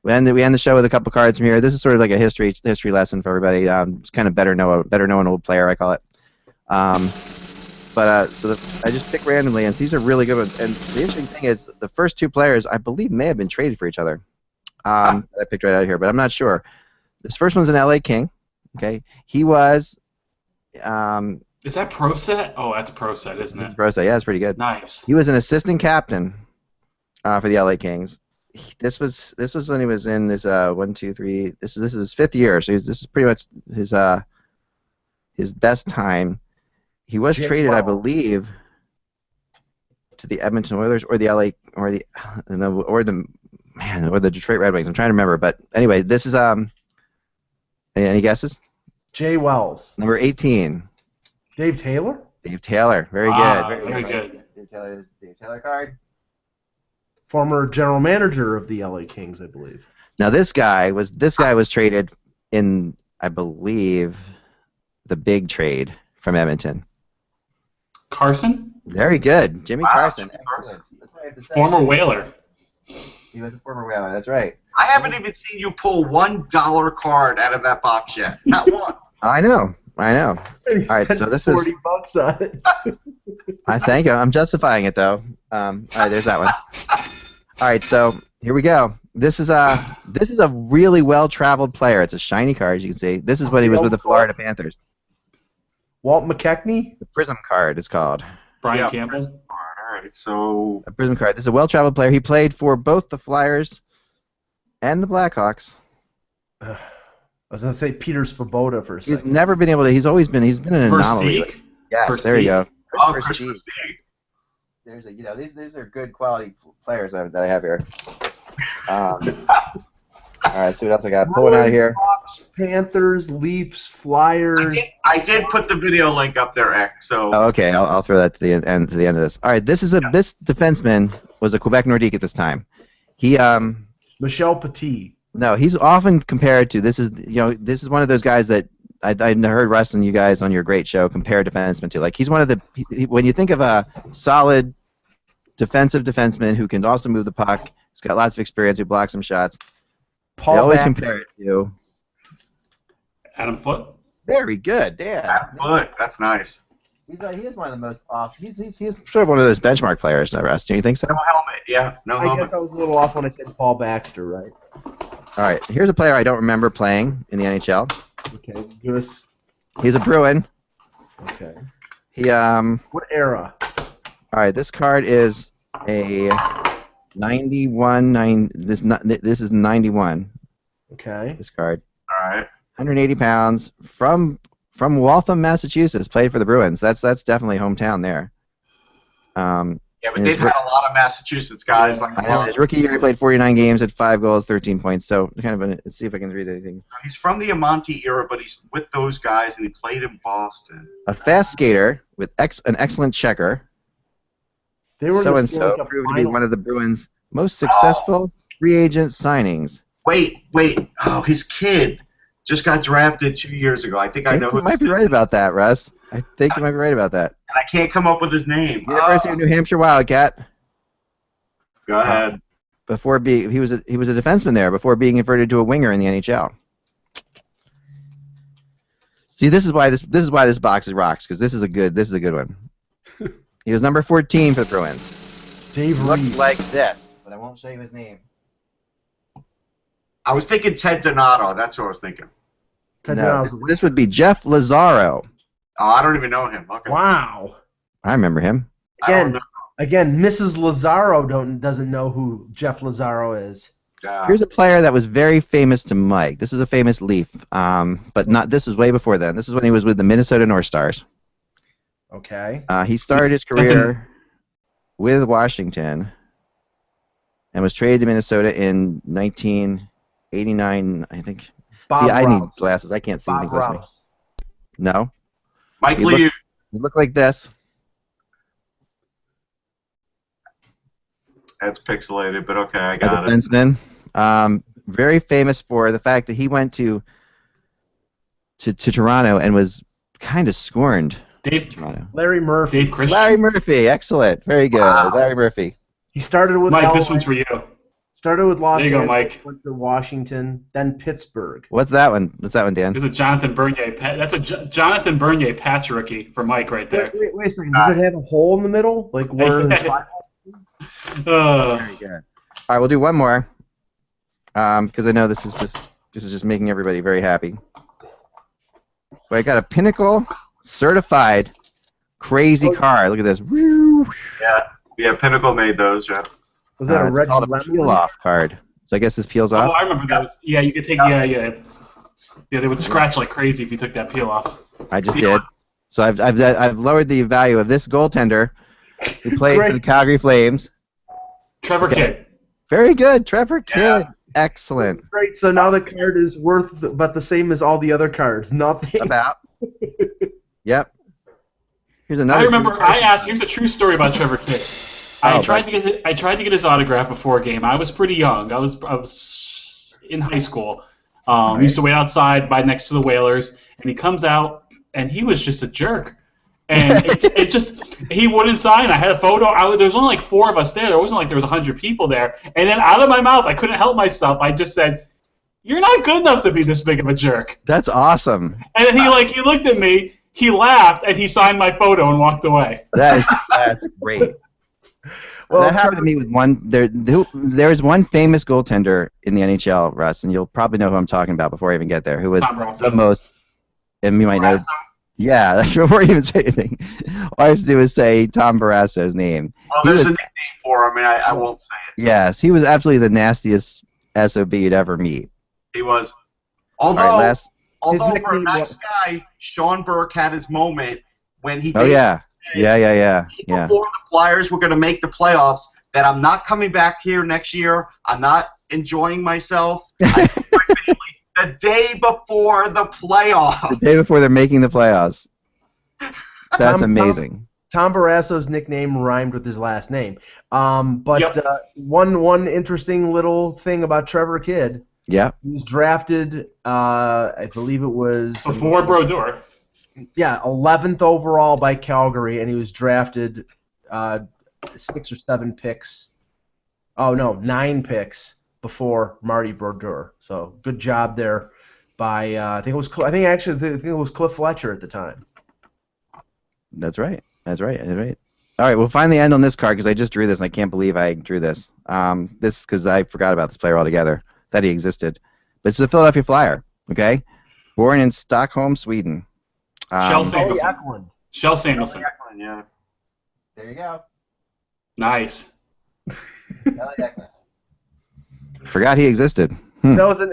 we end the show with a couple cards from here. This is sort of like a history lesson for everybody. It's kind of better know an old player, I call it. I just pick randomly, and these are really good ones. And the interesting thing is, the first two players, I believe, may have been traded for each other. I picked right out of here, but I'm not sure. This first one's an LA King. Okay, he was. Is that Pro Set? Oh, that's a Pro Set, isn't it? Pro Set, yeah, it's pretty good. Nice. He was an assistant captain for the LA Kings. This was when he was in his 1, 2, 3. This is his 5th year, so this is pretty much his best time. He was traded, I believe, to the Edmonton Oilers or the Detroit Red Wings. I'm trying to remember, but anyway, this is any guesses? Jay Wells. Number 18. Dave Taylor. Dave Taylor, very good. Very good. Dave Taylor card. Former general manager of the LA Kings, I believe. Now this guy was traded in, I believe, the big trade from Edmonton. Carson? Very good. Jimmy Carson. Excellent. Former Whaler. He was a former Whaler, that's right. I haven't even seen you pull $1 card out of that box yet. Not one. I know. All right, so this is $40 on it. I thank you. I'm justifying it though. All right, there's that one. All right, so here we go. This is a really well-traveled player. It's a shiny card, as you can see. This is when he was with the Florida Panthers. Walt McKechnie? The Prism card is called. Brian Campbell. All right, so a Prism card. This is a well-traveled player. He played for both the Flyers and the Blackhawks. I was gonna say Peter Svoboda for a second. He's never been able to. He's been an anomaly. Yes, there you go. Christopher Stieg. There's these are good quality players that I have here. All right, see what else I got. Pulling out of here. Hawks, Panthers, Leafs, Flyers. I did put the video link up there, X. So. Oh, okay, I'll throw that to the end of this. All right, this defenseman was a Quebec Nordique at this time. He Michel Petit. No, he's often compared to this is one of those guys that I heard Russ and you guys on your great show compare defensemen to. Like he's one of when you think of a solid defensive defenseman who can also move the puck, he's got lots of experience, who blocks some shots. They always compare it to Adam Foote. Very good, Dan. Adam Foote, that's nice. He is one of the most off. He's sort of one of those benchmark players, no, Russ? Do you think so? No helmet, yeah, no helmet. I guess I was a little off when I said Paul Baxter, right? All right, here's a player I don't remember playing in the NHL. Okay, give us. He's a Bruin. Okay. He What era? All right, this card is a 91. This is 91. Okay. This card. All right. 180 pounds from Waltham, Massachusetts. Played for the Bruins. That's definitely hometown there. Yeah, but they've had a lot of Massachusetts guys. I know. His rookie year, he played 49 games, had 5 goals, 13 points. So let's see if I can read anything. He's from the Amonte era, but he's with those guys, and he played in Boston. A fast skater with an excellent checker. So-and-so proved to be one of the Bruins' most successful free agent signings. Wait. Oh, his kid just got drafted 2 years ago. I think I know who you might be right about that, Russ. I think you might be right about that. And I can't come up with his name. University of New Hampshire Wildcat. Go ahead. He was a defenseman there before being converted to a winger in the NHL. See, this is why this box is rocks, because this is a good one. He was number 14 for the Bruins. Dave He looked Reed. like this, but I won't show you his name. I was thinking Ted Donato. That's what I was thinking. No, this would be Jeff Lazaro. Oh, I don't even know him. Okay. Wow. I remember him. Again, Mrs. Lazaro doesn't know who Jeff Lazaro is. Here's a player that was very famous to Mike. This was a famous Leaf, but not. This was way before then. This is when he was with the Minnesota North Stars. Okay. He started his career with Washington and was traded to Minnesota in 1989, I think. Bob I need Rouse. glasses. I can't see anything Bob close to me. Rouse. No. Mike He Liu. looked like this. That's pixelated, but okay, I A got it. defenseman. Very famous for the fact that he went to Toronto and was kind of scorned. Toronto. Larry Murphy. Dave Christian. Larry Murphy, excellent, very good. Wow. Larry Murphy. He started with Mike, LA, this one's for you. started with Los There you go, Angeles, Mike. went to Washington, then Pittsburgh. What's that one? What's that one, Dan? There's a Jonathan Bernier. That's a Jonathan Bernier patch rookie for Mike right there. Wait a second. Does it have a hole in the middle? Like where his five? Very good. All right, we'll do one more because I know this is just making everybody very happy. But I got a Pinnacle certified crazy car. Look at this. Yeah, Pinnacle made those. Yeah. Was that a It's red called a peel off card. So I guess this peels Oh, off. I remember those. Yeah, you could take. Yeah, they would scratch like crazy if you took that peel off. I just did. So I've lowered the value of this goaltender who played for the Calgary Flames. Trevor Kidd. Very good, Trevor Kidd. Excellent. Great. So now the card is worth about the same as all the other cards. Nothing. About. Yep. Here's another. I remember I asked. Here's a true story about Trevor Kidd. I tried to get his autograph before a game. I was pretty young. I was in high school. We used to wait outside by next to the Whalers, and he comes out, and he was just a jerk. And he wouldn't sign. I had a photo. There was only like 4 of us there. There wasn't like there was 100 people there. And then out of my mouth, I couldn't help myself. I just said, "You're not good enough to be this big of a jerk." That's awesome. And then he looked at me, he laughed, and he signed my photo and walked away. That's great. Well, that happened to me with one. There was one famous goaltender in the NHL, Russ, and you'll probably know who I'm talking about before I even get there. Who was the most, and you might know. Yeah, before you even say anything, all I have to do is say Tom Barrasso's name. Well, there's a nickname for him, and I won't say it. Yes, he was absolutely the nastiest SOB you'd ever meet. He was. Although, right, although for a nice guy, Sean Burke had his moment when he Oh, yeah. Yeah. Before the Flyers were going to make the playoffs, that I'm not coming back here next year. I'm not enjoying myself. I told my family the day before the playoffs. The day before they're making the playoffs. That's amazing. Tom Barrasso's nickname rhymed with his last name. One interesting little thing about Trevor Kidd. Yeah. He was drafted, I believe it was... Before Brodeur. Yeah, 11th overall by Calgary, and he was drafted 6 or 7 picks. Oh, no, 9 picks before Marty Brodeur. So good job there by I think it was Cliff Fletcher at the time. That's right. All right, we'll finally end on this card because I just drew this and I can't believe I drew this. This because I forgot about this player altogether, that he existed. But it's a Philadelphia Flyer. Okay, born in Stockholm, Sweden. Shell Samuelson. Shell Samuelson. Yeah. There you go. Nice. Forgot he existed. That was an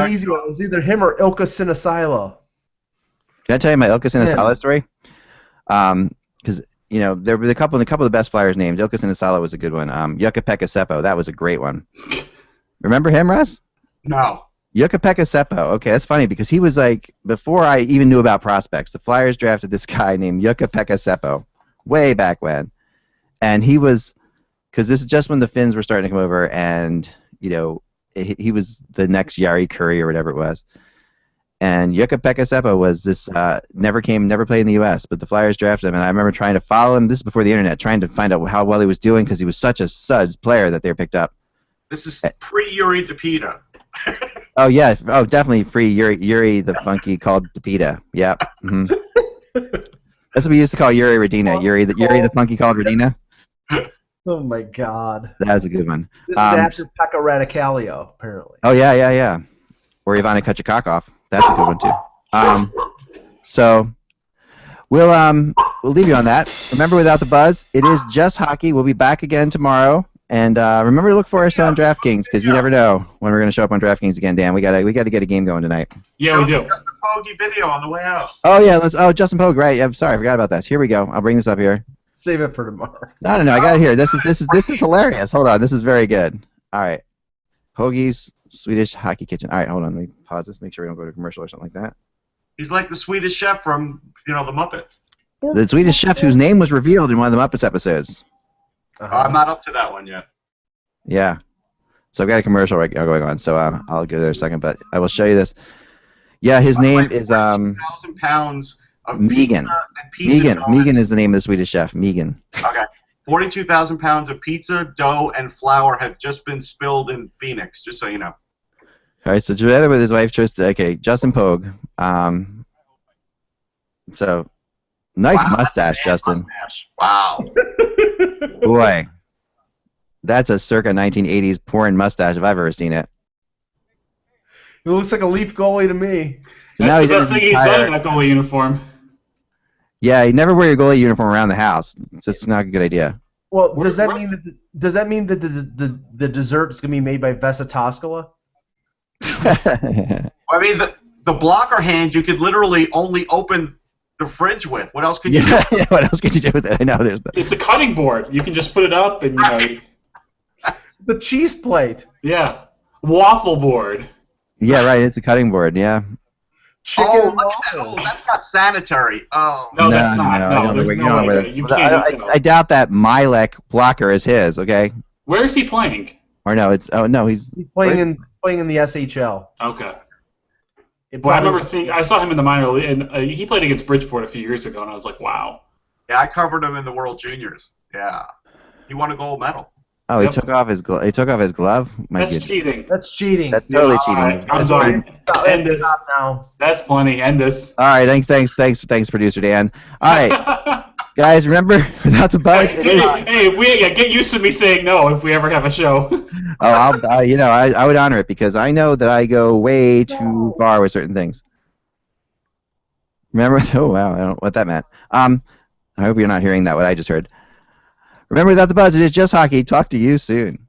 easy one. It was either him or Ilka Sinisalo. Can I tell you my Ilka Sinisalo story? Because there were a couple of the best Flyers names. Ilka Sinisalo was a good one. Jukka-Pekka Seppo, that was a great one. Remember him, Russ? No. Jukka-Pekka Seppo. Okay, that's funny because he was like before I even knew about prospects. The Flyers drafted this guy named Jukka-Pekka Seppo way back when, and he was because this is just when the Finns were starting to come over, and he was the next Jari Kurri or whatever it was. And Jukka-Pekka Seppo was this never played in the U.S., but the Flyers drafted him, and I remember trying to follow him. This is before the internet, trying to find out how well he was doing because he was such a stud player that they picked up. This is pre-Yuri DePita. Oh yeah, definitely free Yuri the Funky called DePita. Yeah. Mm-hmm. That's what we used to call Yuri Radina. Yuri the Funky called Radina. Oh my God. That was a good one. This is after Pekka Radicalio, apparently. Oh yeah. Or Ivana Kuchikakov. That's a good one too. So we'll leave you on that. Remember, without the buzz, it is just hockey. We'll be back again tomorrow And remember to look for us on DraftKings because you never know when we're going to show up on DraftKings again, Dan. We gotta get a game going tonight. Yeah, we do. Justin Pogge video on the way out. Oh yeah, Justin Pogue, right? I'm sorry, I forgot about that. Here we go. I'll bring this up here. Save it for tomorrow. No, I got it here. This is hilarious. Hold on, this is very good. All right, Hoagie's Swedish Hockey Kitchen. All right, hold on. Let me pause this. Make sure we don't go to commercial or something like that. He's like the Swedish chef from the Muppets. The Swedish chef whose name was revealed in one of the Muppets episodes. I'm not up to that one yet. Yeah. So I've got a commercial going on, so I'll go there in a second, but I will show you this. Yeah, his name is 2,000 pounds of Megan. pizza dough. Megan is the name of the Swedish chef. Megan. Okay. 42,000 pounds of pizza, dough, and flour have just been spilled in Phoenix, just so you know. All right, so together with his wife, Tristan, Justin Pogue. So, nice mustache, Justin. Mustache. Wow. Boy, that's a circa 1980s porn mustache if I've ever seen it. He looks like a Leaf goalie to me. That's the best thing he's done in that goalie uniform. Yeah, you never wear your goalie uniform around the house. It's just not a good idea. Well, does that mean that the dessert is going to be made by Vesa Toskala? I mean, the blocker hand you could literally only open the fridge with. What else could you do? Yeah, what else could you do with it? I know It's a cutting board. You can just put it up and The cheese plate. Yeah, waffle board. Yeah, right. It's a cutting board. Yeah. Chicken look and at that. Oh, that's not sanitary. Oh. No, that's not. No, there's no way. You can't. I doubt that Milek blocker is his. Okay. Where is he playing? Or no, he's playing in the SHL. Okay. Well, I remember I saw him in the minor league, and he played against Bridgeport a few years ago, and I was like, wow. Yeah, I covered him in the World Juniors. Yeah. He won a gold medal. Oh, he took off his glove. He took off his glove. That's cheating. That's cheating. That's totally cheating. I'm sorry. End this. Stop now. That's plenty. End this. All right. Thanks, producer Dan. All right, guys. Remember, without the buzz. Hey, get used to me saying no if we ever have a show. Oh, I would honor it because I know that I go way too far with certain things. Remember? Oh wow, I don't know what that meant. I hope you're not hearing that. What I just heard. Remember, without the buzz, it is just hockey. Talk to you soon.